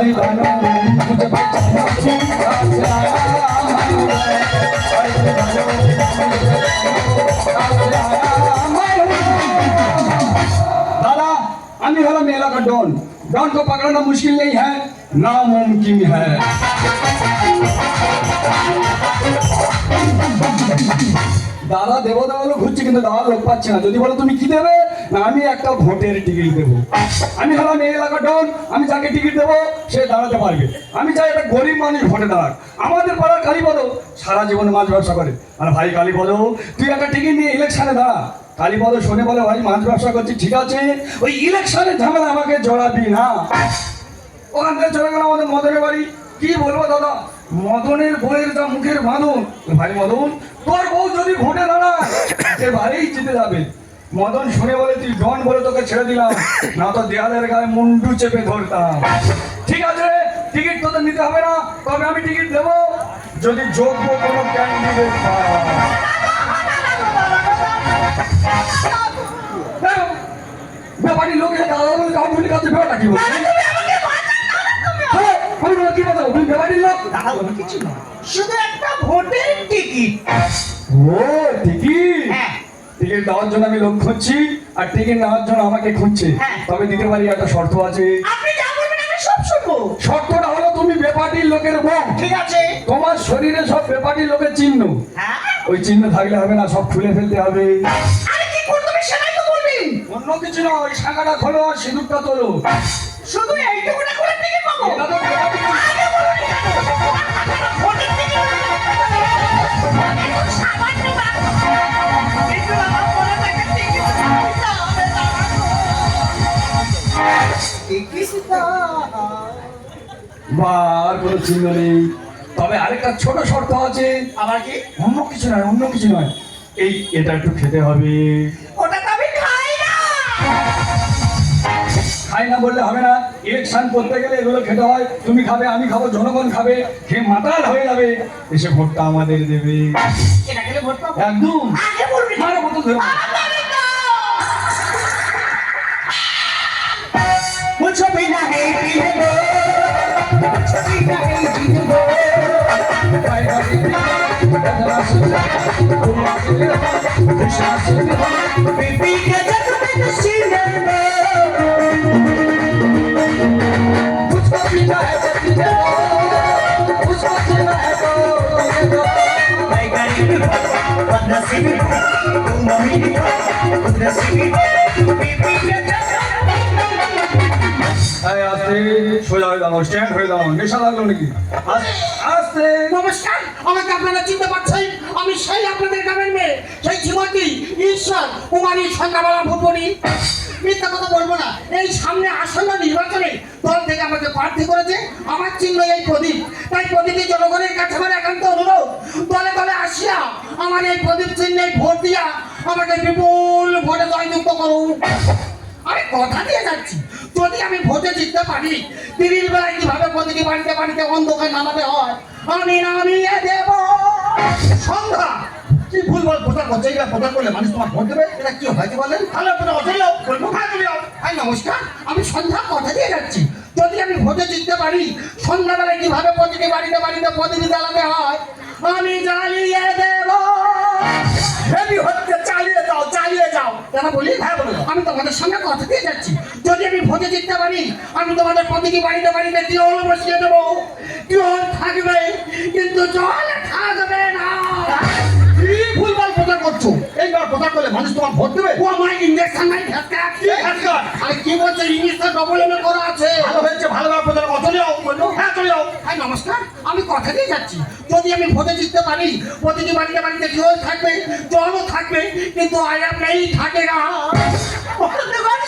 दीवाना मुझे बचाना दादा আমি হলাম এলাকার ডন डॉन को पकड़ना मुश्किल नहीं है नामुमकिन है দাদা দেবো দেবো বলে ঘুরছি কিন্তু দেওয়ার লোক পাচ্ছি না যদি বলো তুমি কি দেবে না আমি একটা ভোটের টিকিট দেবো আমি হলাম এই এলাকার ডন আমি যাকে টিকিট দেবো সে দাঁড়াতে পারবে আমি চাই একটা গরিব মানুষ ভোটে দাঁড়াক আমাদের পাড়ার কালীপদ সারা জীবন মাছ ব্যবসা করে আর ভাই কালীপদ তুই একটা টিকিট নিয়ে ইলেকশনে দাঁড়া কালীপদ শোনে বলে ভাই মাছ ব্যবসা করছি ঠিক আছে ওই ইলেকশনের ঝামেলা আমাকে জড়াবি না ওখান থেকে চলে গেল আমাদের মদনের বাড়ি কি বলবো দাদা মদনের বইয়ের যা মুখের বাঁধন ভাই মদন তোর বউ যদি ভোটে দাঁড়ায় সে ভারী জিতে যাবে মদন শুনে বলে তুই ডন বলে তোকে ছেড়ে দিলাম না তো দেয়ালের গায়ে মুন্ডু চেপে ধরতাম ঠিক আছে টিকিট তোদের নিতে হবে না তবে আমি টিকিট দেবো যদি যোগ্য কোনো ক্যান্ডিডেট পায় ব্যাপারী লোক দাদা বলে কাউন্ট কাছে ব্যাপারটা কি বলছে কি বলছো তুমি ব্যাপারীর লোক দাদা বলে কিছু না শুধু একটা ভোটের টিকিট ও টিকিট টিকিট দেওয়ার জন্য আমি লোক খুঁজছি আর টিকিট নেওয়ার জন্য আমাকে খুঁজছে তবে দিতে পারি একটা শর্ত আছে আপনি যা বলবেন আমি সব শুনবো শর্তটা হলো তুমি বেপাটির লোকের বউ ঠিক আছে তোমার শরীরে সব বেপাটির লোকের চিহ্ন ওই চিহ্ন থাকলে হবে না সব খুলে ফেলতে হবে আরে কি করতে হবে সেটাই তো বলবেন অন্য কিছু না ওই শাখাটা খোলো আর সিঁদুরটা তোলো শুধু এইটুকুটা করে টিকিট পাবো এটা তো বেপাটির আগে বলুন কেন ভোটের টিকিট সামান্য একটু আমার মনে থাকে টিকিট বার কোনো চিহ্ন নেই তবে আরেকটা ছোট শর্ত আছে আবার কি অন্য কিছু নয় এই এটা একটু খেতে হবে ওটা তো আমি খাই না খাই না বললে হবে না ইলেকশন করতে গেলে এগুলো খেতে হয় তুমি খাবে আমি খাবো জনগণ খাবে খেয়ে মাতাল হয়ে যাবে এসে ভোটটা আমাদের দেবে এটা খেলে ভোট পাবো একদম আগে বলবি মারো বোতল ধরে मुझे बिना है जीने मुझे बिना है जीने बेबी के जग में नसीने मुझको बिना है जीने मुझको बिना है मैं गरीब नसीबी तुम अमीर नसीबी बेबी के जग আস্তে সোজা হয়ে দাও স্ট্যান্ড হয়ে দাও নেশা লাগলো নাকি আস্তে নমস্কার আমাকে আপনারা চিনতে পারছেন আমি সেই আপনাদের গ্রামের মেয়ে সেই শ্রীমতী ঈশ্বর কুমারী সন্ধ্যাবেলা ভূপনি মিথ্যা কথা বলবো না এই সামনে আসন্ন নির্বাচনে দল থেকে আমাকে প্রার্থী করেছে আমার চিহ্ন এই প্রদীপ তাই প্রতিটি জনগণের কাছে আমার একান্ত অনুরোধ দলে দলে আসিয়া আমার এই প্রদীপ চিহ্নে ভোট দিয়া আমাকে বিপুল ভোটে জয়যুক্ত করুন আমি কথা দিয়ে যাচ্ছি যদি আমি ভোটে জিততে পারি দিনের বেলায় কিভাবে প্রতিটি বাড়িতে বাড়িতে অন্ধকার নামাতে হয় আমি নামিয়ে দেব সন্ধ্যা কি ভুল বল প্রচার করছে এটা প্রচার করলে মানুষ তোমার ভোট দেবে এটা কি হয়তো বলেন ভালো প্রচার অচল বলবো ভাই চলে যাও ভাই নমস্কার আমি সন্ধ্যা কথা দিয়ে যাচ্ছি যদি আমি ভোটে জিততে পারি সন্ধ্যাবেলায় কিভাবে প্রতিটি বাড়িতে বাড়িতে প্রতিটি জ্বালাতে হয় আমি জ্বালিয়ে দেব হেভি হচ্ছে চালিয়ে যাও কেন বলি হ্যাঁ বলো আমি তোমাদের সঙ্গে কথা দিয়ে যাচ্ছি যদি আমি ভোটে জিততে পারি আমি তোমাদের প্রতিটি বাড়িতে বাড়িতে টিউল বসিয়ে দেবো টিউল থাকবে কিন্তু জল থাকবে না কি ভুলভাল প্রচার করছো এইবার প্রচার করলে মানুষ তোমার ভোট দেবে ও আমার ইঞ্জেকশন নাই আরে কি বলছো ইংলিশটা ডবল এম করা আছে ভালো হয়েছে ভালোভাবে প্রচার করো চলে যাও বললো হ্যাঁ চলে যাও হ্যাঁ নমস্কার আমি কথা দিয়ে যাচ্ছি যদি আমি ভোটে জিততে পারি প্রতিটি বাড়িতে বাড়িতে টিউল থাকবে জলও থাকবে কিন্তু আয়াম নেই থাকে না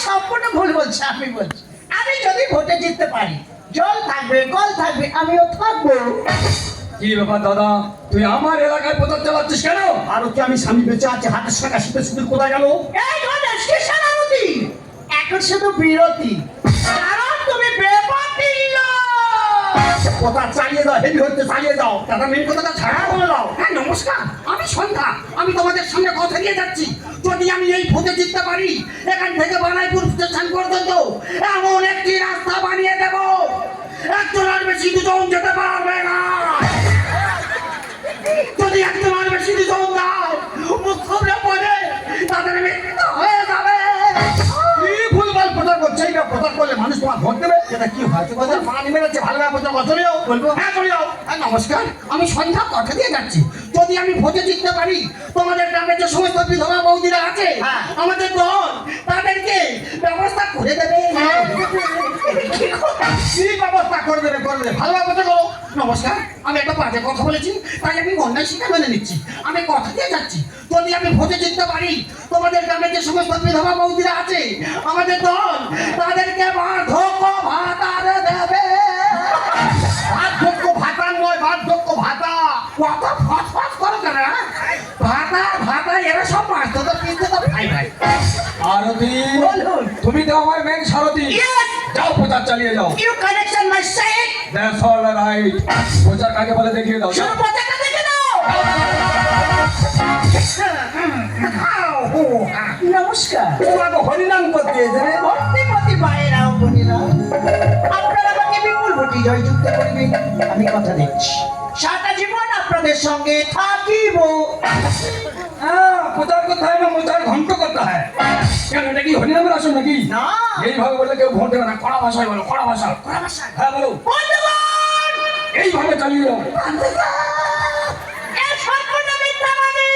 সবকটা ভুল বলছে আমি বলছি আমি যদি ভোটে জিততে পারি জল থাকবে কল থাকবে আমিও থাকবো কি ব্যাপার দাদা তুই আমার এলাকায় প্রচার চালাচ্ছিস কেন আরো কি আমি স্বামী বেঁচে আছে হাতের শাখা শীতে শুধু কোথায় গেল এই গণেশ কি সারারতি এখন শুধু বিরতি কারণ তুমি বেপাতি কথা চালিয়ে দাও হেভি হচ্ছে চালিয়ে যাও দাদা মেন কথাটা ছাড়া বলে দাও হ্যাঁ নমস্কার আমি সন্ধ্যা আমি তোমাদের সামনে কথা দিয়ে যাচ্ছি যদি আমি এই ভোটে জিততে পারি এখান থেকে বানাইপুর স্টেশন পর্যন্ত এমন একটি রাস্তা বানিয়ে দেব একজন আর বেশি দুজন যেতে পারবে না। যদি একজন আর বেশি দুজন যায় মুখ্যমরা পড়ে তাদের মৃত্যু হয়ে যাবে। কি ভুলভাল প্রচার করছে? এটা প্রচার করলে মানুষ তোমার ভোট দেবে? এটা কি হয়তো কথা পানি মেরেছে ভালোভাবে প্রচার কথা চলেও বলবো। হ্যাঁ চলেও। নমস্কার, আমি সন্ধ্যা কথা দিয়ে যাচ্ছি। যদি আমি ভোটে জিততে পারি তোমাদের গ্রামে যে সমস্ত বিধবা বৌদিরা আছে আমাদের দল তাদেরকে ব্যবস্থা করে দেবে। কি ব্যবস্থা করে দেবে? করে দেবে, ভালোভাবে প্রচার করো। নমস্কার, আমি একটা বাজে কথা বলেছি তাই আমি অন্যায় শিক্ষা মেনে নিচ্ছি। আমি কথা দিয়ে যাচ্ছি, যদি আমি ভোটে জিততে পারি তোমাদের গ্রামে যে সমস্ত বিধবা বৌদিরা আছে আমাদের দল তাদেরকে বার্ধক্য ভাতা দেবে। বার্ধক্য ভাতা নয়, বার্ধক্য ভাতা। কত ফসফস করো কেন? ভাতা ভাতা এরা সব মারতে তো পিছতে তো ভাই ভাই। সারথি, বলুন। তুমি তো আমার মেন সারথি। যাও প্রচার চালিয়ে যাও। You connection my side. That's all right. প্রচার কাকে বলে দেখিয়ে দাও। শুরু পতাকা দেখে দাও। নমস্কার, তোমাকে হরিনাম করতে এসে ভক্তিপতি ভাইয়েরাও বোনেরা, আপনারা আমাকে বিপুল ভোটে জয়যুক্ত করবেন। আমি কথা দিচ্ছি সারা জীবন আপনাদের সঙ্গে থাকিব। প্রচার করতে হয় না, প্রচার ঘন্ট করতে হয়। কেন, এটা কি হরিনামের আসন নাকি? না। এইভাবে বললে কেউ ভোট দেবে না। কড়া ভাষায় বলো, কড়া ভাষা। কড়া ভাষায়? হ্যাঁ বলো। বন্ধুগণ, এইভাবে চালিয়ে যাও। এ সম্পূর্ণ মিথ্যাবাদী।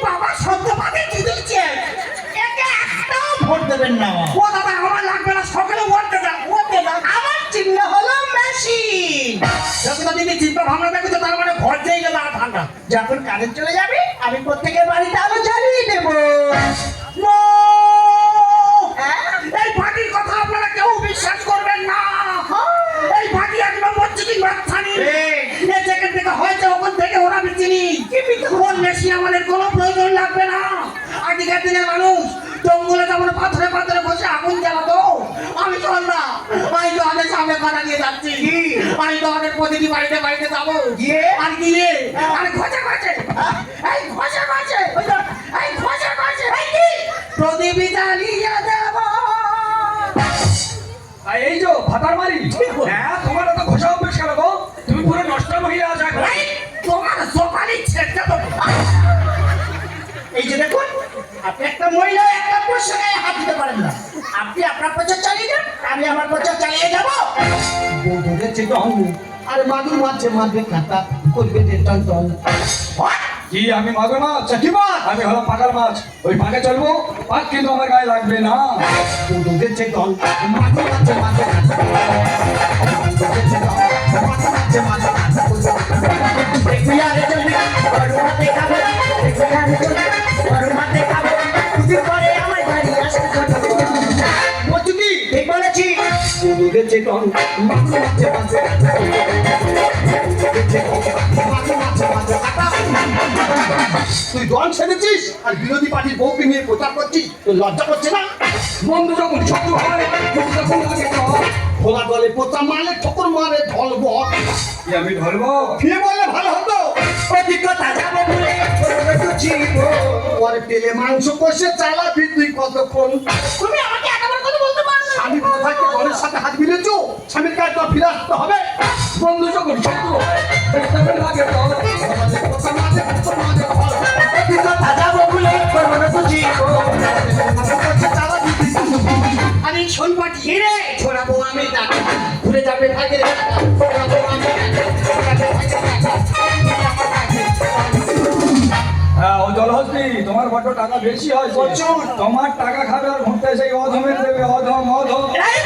বাবা সত্যবাদী কি দিচ্ছে? একে একটাও ভোট দেবেন না। ও দাদা, আমার লাগবে না, সকালে ভোট দেবেন। ভোট দেবেন। আমার চিহ্ন হলো মেশিন। যখন দিদি চিন্তা ভাবনা দেখো তো তার মানে ঘর যেই গেলে আর ঠান্ডা। যখন কারেন্ট চলে যাবে আমি প্রত্যেকের বাড়িতে আলো জ্বালিয়ে দেব। নো! এই পার্টির কথা আপনারা কেউ বিশ্বাস করবেন না। এই পার্টি এক নম্বর চিঠি মাথানি। এই যেখান থেকে হয়েছে ওখান থেকে ওরা বিচিনি। কোন মেশিন আমাদের কোনো প্রয়োজন লাগবে না। আগেকার দিনের মানুষ জঙ্গলে যেমন পাথরে পাথরে বসে আগুন জ্বালাতো, আমি তো না। আমি তো অনেক সামনে কথা দিয়ে যাচ্ছি। আমি তো অনেক প্রতিটি বাড়িতে বাড়িতে যাবো আর গিয়ে আর ঘষে ঘষে এই ঘষে ঘষে এই ঘষে ঘষে প্রদীপ জ্বালিয়ে দেব। আর এই যে ভাতার মারি, হ্যাঁ তোমার তো ঘষা অভ্যেস কেন গো? তুমি পুরো নষ্ট মহিলা আছো এখন। এই, তোমার সকালে ছেড়ে দেবো। এই যে দেখুন, আপনি একটা মহিলা একটা পুরুষের গায়ে হাত দিতে পারেন না। আপনি আপনার প্রচার চালিয়ে যান, আমি আমার প্রচার চালিয়ে যাব। আর মাদুর মাঝে মাঝে কাটা করবে যে টন। কি আমি মাগুর মাছ? কি মাছ? আমি হলাম পাকার মাছ। ওই পাকে চলবো, পাক কিন্তু আমার গায়ে লাগবে না। দুধের যে টন মাদুর মাঝে মাঝে কাটা দেখবি আরে চলবি, বড় হাতে খাবো, দেখবি আরে চলবি, বড় হাতে খাবো, তুই পরে আমার বাড়ি আসতে যাবো। বলছি কি ঠিক বলেছি। দুধের যে টন মাদুর মাঝে মাঝে তুই দল ছেড়েছিস আর বিরোধী পার্টির বউকে নিয়ে প্রচার করছিস, তোর লজ্জা করছে না? বন্ধু যখন শত্রু হয় তখন আগে হয়। খোলা দলে প্রচার মারলে ঠোকর মারে ঢলব। কি আমি ধরবো? ফিরে বললে ভালো হতো। অভিজ্ঞতা যাবো ভুলে পরে তেলে মাংস কষে চালাবি তুই কতক্ষণ? তুমি আমাকে একেবারে কথা বলতে পারো না। স্বামী কোথায় দলের সাথে হাত মিলেছো? স্বামীর কাছে তো ফিরে আসতে হবে। বন্ধু যখন শত্রু হয় তখন আগে হয়। প্রচার মারলে ঠোকর মারে ঢল। অভিজ্ঞতা যাবো ভুলে করবো না বুঝি। চালাবি তুই কতক্ষণ? আমি সোনপাটি হিরে ছড়াবো আমি টাকা, ঘুরে যাবে ভাগের টাকা, ছড়াবো আমি টাকা, ছড়াবে ভাগের টাকা। হ্যাঁ, ও জলহস্তি, তোমার বড্ড টাকা বেশি হয়। প্রচুর। তোমার টাকা খাবে আর ঘুরতে সেই অধমের দেবে, অধম অধম। এই,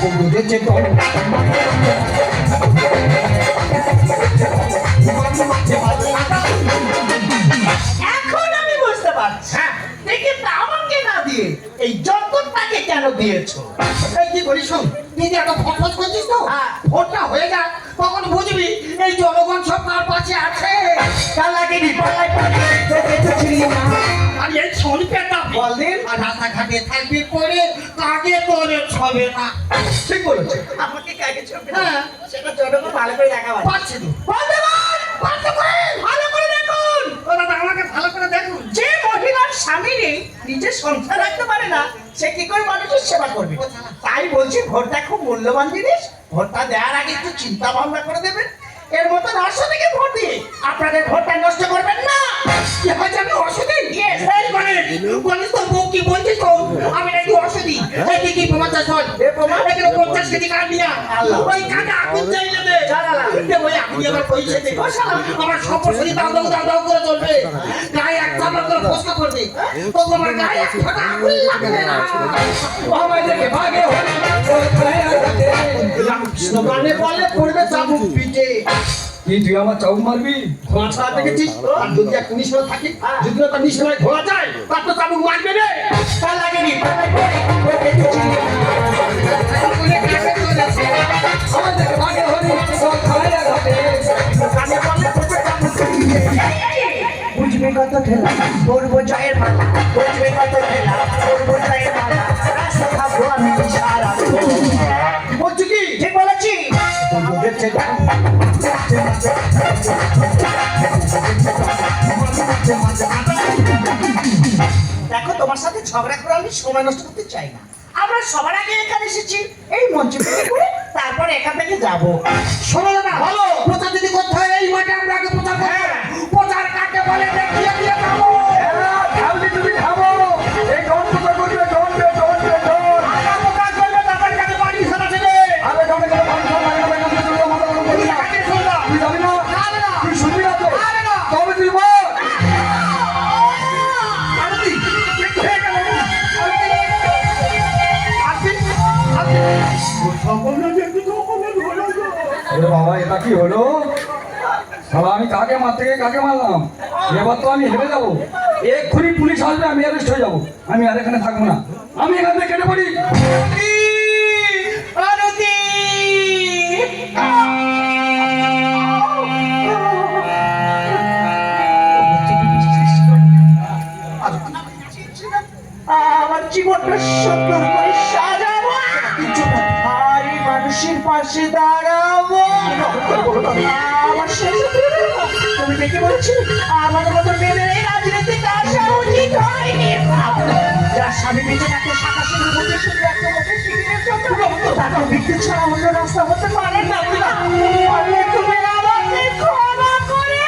বন্ধুদের যে দল এখন আমি বুঝতে পারছি। হ্যাঁ। দেখি তা আমাকে না দিয়ে এই যন্ত্রটাকে কেন দিয়েছো? এই কি করিস শোন, তুই যে এত ফটফট করছিস তো, ভোটটা হয়ে যাক তখন বুঝবি এই জনগণ সব কার পাশে আছে। কালাগিরি পালাই পালাই তোকে তো চিনি না। আর এই শরীরটা বললেন আর রাস্তাঘাটে থাকবি পরে কাকে তোরে ছবে না। ঠিক বলেছে। আমাকে কাকে ছবে না সেটা জনগণ ভালো করে দেখাবে। পাচ্ছে তো বন্ধুগণ, পাচ্ছে করে ভালো করে দেখুন। ও দাদা আমাকে ভালো করে দেখুন। যে মহিলার স্বামী নেই, নিজের সংসার রাখতে পারে না, সে কি করে মানুষের সেবা করবে? তাই বলছি ভোটটা খুব মূল্যবান জিনিস, ভোটটা দেওয়ার আগে একটু চিন্তা ভাবনা করে দেবেন। এর মতন অসুবিধে ভোট দিয়ে আপনাদের ভোটটা নষ্ট করবেন না। কি হয়েছে আমি অসুবিধে? বলিস তো বউ কি বলছিস তো? আমি নাকি অসুবিধি? এই কি কি প্রমাণ চাষ হয়? এ প্রমাণ এগুলো 50 কেজি কাঠ নিয়া ওই কাঠে আগুন চাই নেবে। ওই আগুন এবার পয়সা দে। আমার সম্পর্কে দাও দাও দাও দাও করে চলবে। গায়ে এক চামড়া করে ফসকা করবে। তো তোমার গায়ে এক ফোঁটা আগুন লাগবে না। আমায় দেখে ভাগে হরি রামকৃষ্ণ গানে বলে পড়বে চাবুক পিঠে। কি তুই আমার চাউক মারবি? ঘোড়া ছাড়া দেখেছিস? আর যদি একটা নিশানা থাকে, যদি না তার নিশানায় ঘোড়া যায়, তার তো চাবুক মারবে রে। তার লাগেনি। আমায় দেখে ভাগে হরি খায়া ঘাটে গানে বলে পড়বে চাবুক পিঠে। বুঝবে কত ঠেলা করবো জয়ের মালা, বুঝবে কত ঠেলা করবো জয়ের মালা, রাস্তা খাবো আমি সারা। কি বলছি কি? ঠিক বলেছি। দেখো তোমার সাথে ঝগড়া করে আমি সময় নষ্ট করতে চাই না। আমরা সবার আগে এখানে এসেছি এই মঞ্চে করে, তারপরে এখান থেকে যাবো। শোনো না, বলো। প্রচার যদি করতে হয় এই মাঠে আমরা আগে প্রচার করবো। প্রচার কাকে বলে দেখিয়ে দিয়ে যাবো। ঢালবি তুমি ঢাবো এই ডন কোথা করবে ডন বে ডন বে ডন আমরা প্রচার করলে তাদের কাছে বাড়ি ছাড়া ছেলে। আরে ডনে গেলে মানুষ লাগে না এখান থেকে চলে মাথা গরম করবি না কাকে শুনলা? তুই যাবি না যাবে না। তুই শুনবি না তো যাবে না। তবে তুই বল আরতি, একটু হয়ে গেল। আরতি, আরতি। আরে বাবা এটা কি হলো শালা আমি কাকে মারতে গিয়ে কাকে মারলাম এবার তো আমি হেরে যাবো এক্ষুনি পুলিশ আসবে আমি অ্যারেস্ট হয়ে যাবো আমি আর এখানে থাকবো না আমি এখান থেকে কেটে পড়ি আরতি। আমার জীবনটা সুন্দর করে সাজাবো, ভারী মানুষের পাশে দাঁড়াবো। আমার শেষ তুমি দেখে বলছি আমাদের মতো মেয়েদের এই রাজনীতিতে আসা উচিত হয়নি। যার স্বামী বেঁচে থাকে সাতাশের মধ্যে শুধু একটা মতো শিবিরের জন্য, তাকে বিক্রি ছাড়া অন্য রাস্তা হতে পারে না। পারলে তুমি আমাকে ক্ষমা করে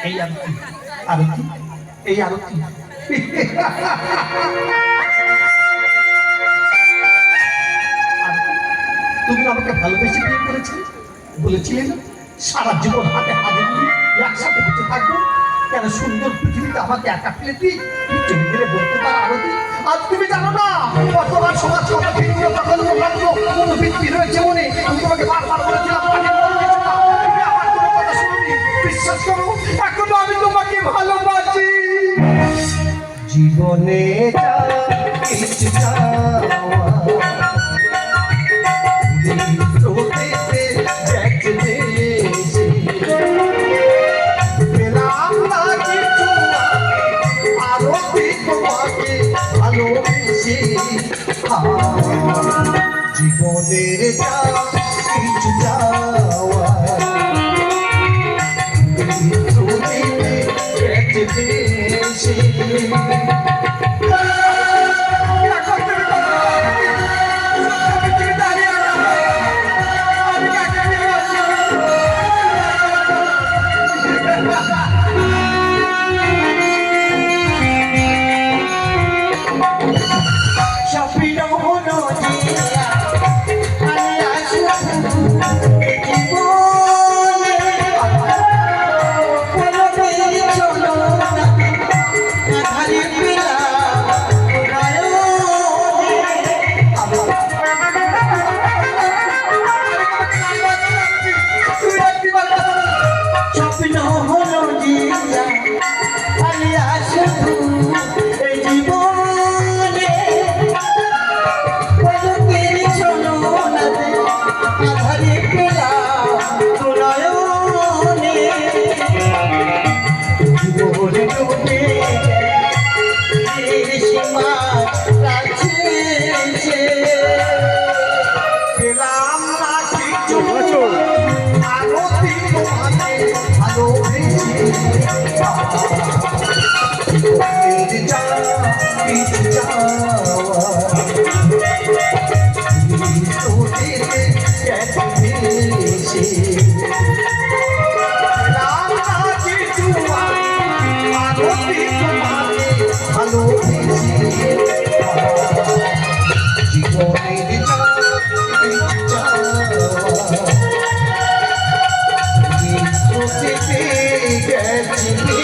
এই আরতি, আরতি, এই আরতি। তুমি আমাকে ভালোবেসে বিয়ে করেছিলে, বলেছিলে না সারা জীবন হাতে হাতে নিয়ে একসাথে বেঁচে থাকবো। কেন সুন্দর পৃথিবীতে আমাকে একা ফেলে তুই চলে গেলে বলতে পারো আরতি? আজ তুমি জানো না কতবার সমাজ কথা ভিন্ন কখনো কোনো ভিত্তি রয়েছে মনে। আমি তোমাকে বারবার বলেছিলাম তোমাকে বলতে না, তুমি আমার কোনো কথা শুনোনি। বিশ্বাস করো এখনো আমি তোমাকে ভালোবাসি। জীবনে যা কিছু জীবনের যা কিছু যাওয়া জীবনে চেপে গেছে